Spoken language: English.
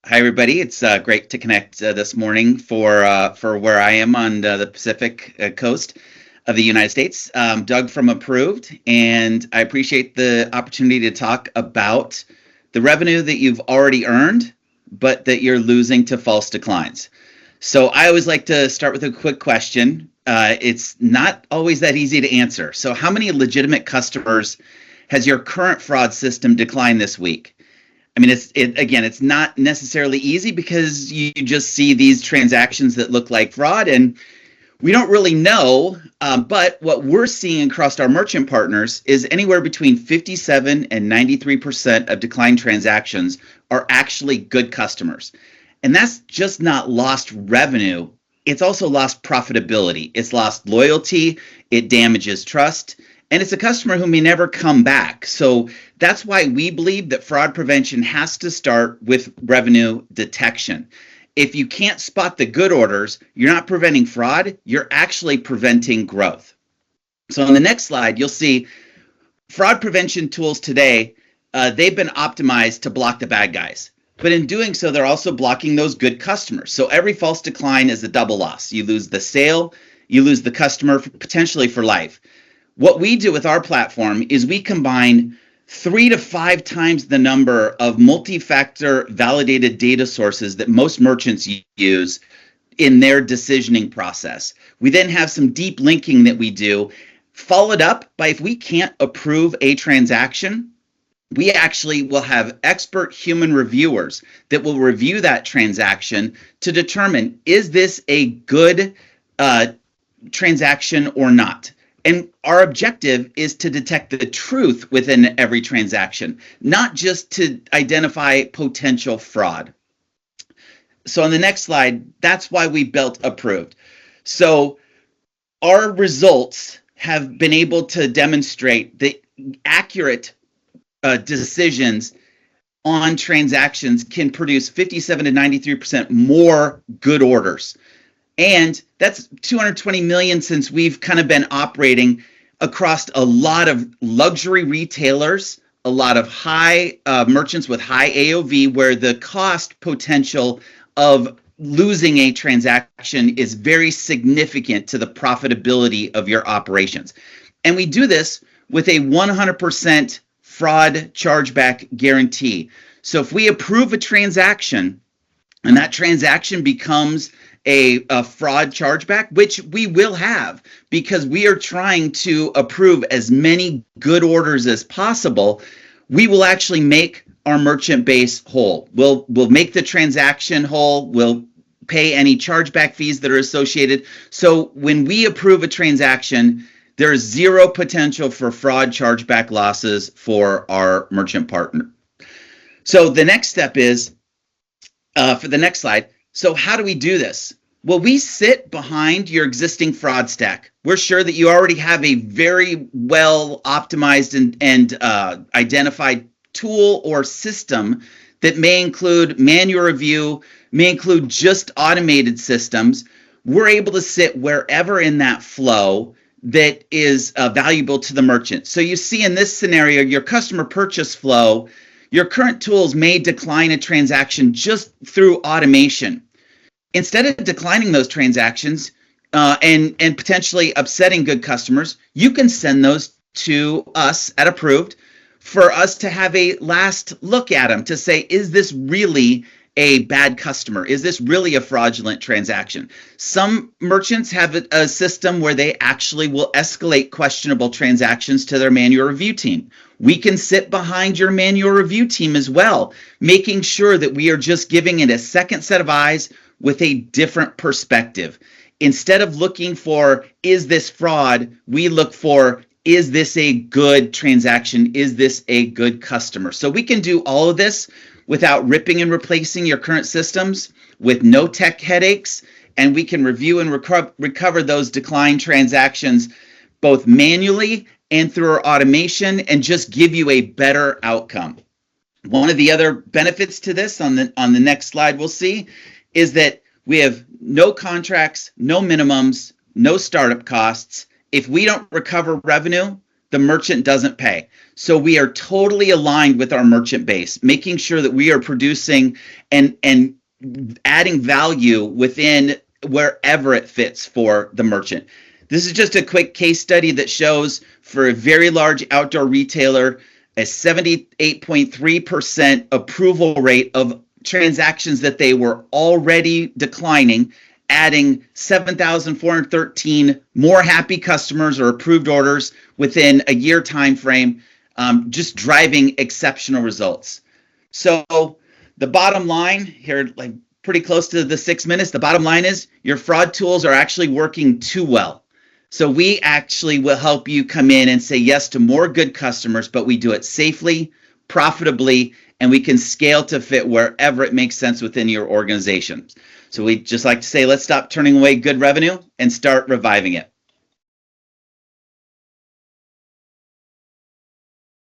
Hi, everybody. It's great to connect this morning for where I am on the Pacific coast of the United States. Doug from Approved, and I appreciate the opportunity to talk about the revenue that you've already earned, but that you're losing to false declines. So I always like to start with a quick question. It's not always that easy to answer. So how many legitimate customers has your current fraud system declined this week? I mean, it's not necessarily easy because you just see these transactions that look like fraud, and we don't really know. But what we're seeing across our merchant partners is anywhere between 57 and 93% of declined transactions are actually good customers. And that's just not lost revenue. It's also lost profitability. It's lost loyalty. It damages trust. And it's a customer who may never come back. So that's why we believe that fraud prevention has to start with revenue detection. If you can't spot the good orders, you're not preventing fraud, you're actually preventing growth. So on the next slide, you'll see fraud prevention tools today, they've been optimized to block the bad guys. But in doing so, they're also blocking those good customers. So every false decline is a double loss. You lose the sale, you lose the customer potentially for life. What we do with our platform is we combine 3 to 5 times the number of multi-factor validated data sources that most merchants use in their decisioning process. We then have some deep linking that we do, followed up by if we can't approve a transaction, we actually will have expert human reviewers that will review that transaction to determine, is this a good transaction or not? And our objective is to detect the truth within every transaction, not just to identify potential fraud. So on the next slide, that's why we built Apruvd. So our results have been able to demonstrate the accurate decisions on transactions can produce 57 to 93% more good orders. And that's 220 million since we've kind of been operating across a lot of luxury retailers, a lot of high merchants with high AOV, where the cost potential of losing a transaction is very significant to the profitability of your operations. And we do this with a 100% fraud chargeback guarantee. So if we approve a transaction and that transaction becomes a fraud chargeback, which we will have because we are trying to approve as many good orders as possible, we will actually make our merchant base whole. We'll make the transaction whole. We'll pay any chargeback fees that are associated. So when we approve a transaction, there is zero potential for fraud chargeback losses for our merchant partner. So the next step is, for the next slide, so how do we do this? Well, we sit behind your existing fraud stack. We're sure that you already have a very well optimized and identified tool or system that may include manual review, may include just automated systems. We're able to sit wherever in that flow that is valuable to the merchant. So you see in this scenario, your customer purchase flow, your current tools may decline a transaction just through automation. Instead of declining those transactions and potentially upsetting good customers, you can send those to us at Apruvd for us to have a last look at them to say, is this really a bad customer? Is this really a fraudulent transaction? Some merchants have a system where they actually will escalate questionable transactions to their manual review team. We can sit behind your manual review team as well, making sure that we are just giving it a second set of eyes with a different perspective. Instead of looking for, is this fraud? We look for, is this a good transaction? Is this a good customer? So we can do all of this without ripping and replacing your current systems, with no tech headaches, and we can review and recover those declined transactions both manually and through our automation and just give you a better outcome. One of the other benefits to this on the next slide we'll see is that we have no contracts, no minimums, no startup costs. If we don't recover revenue, the merchant doesn't pay. So we are totally aligned with our merchant base, making sure that we are producing and adding value within wherever it fits for the merchant. This is just a quick case study that shows for a very large outdoor retailer, a 78.3% approval rate of transactions that they were already declining, adding 7,413 more happy customers or approved orders within a year time frame, just driving exceptional results. So the bottom line here, like pretty close to the 6 minutes, the bottom line is your fraud tools are actually working too well. So we actually will help you come in and say yes to more good customers, but we do it safely, profitably, and we can scale to fit wherever it makes sense within your organization. So we just like to say, let's stop turning away good revenue and start reviving it.